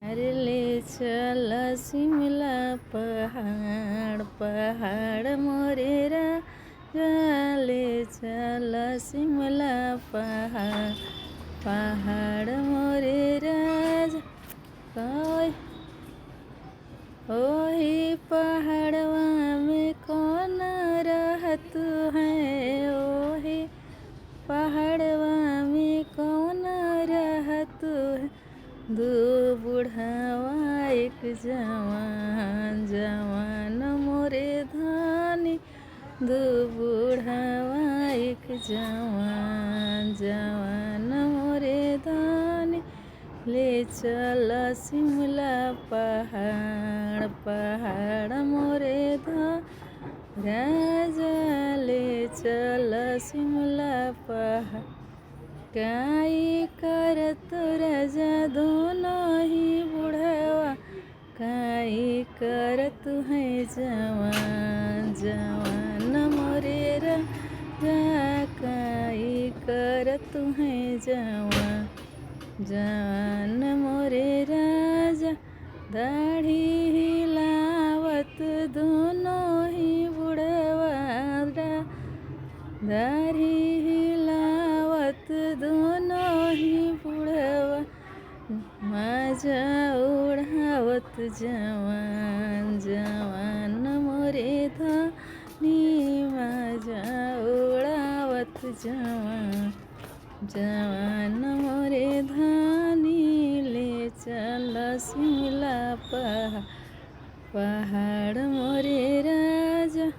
अरे ले चल शिमला पहाड़ पहाड़ मोरे राजा, ले चल शिमला पहाड़ पहाड़ मोरे राजा। कोई ओही पहाड़वा में कौन रहत है, ओही पहाड़वा में कौन रहत है। दो बुढ़ावा एक जवान, जवान मोरे धानी, दो बुढ़ावा एक जवान, जवान मोरे धानी। ले चल शिमला पहाड़ पहाड़ मोरे धानी राजा, ले चल शिमला पहाड़। काई करत राजा दोनों ही बुढ़वा, काई करत है जवान, जवान मोरे राजा, काई करत है जवान, जवान मोरे राजा। दाढ़ी हिलावत दोनों ही बुढ़वा, दाढ़ी हिलावत दोनों ही बुढ़वा, मजा उड़ावत जवान, जवान मोरे धानी, मजा उड़ावत जवान, जवान मोरे धानी। ले चल शिमला पहाड़ मोरे राजा।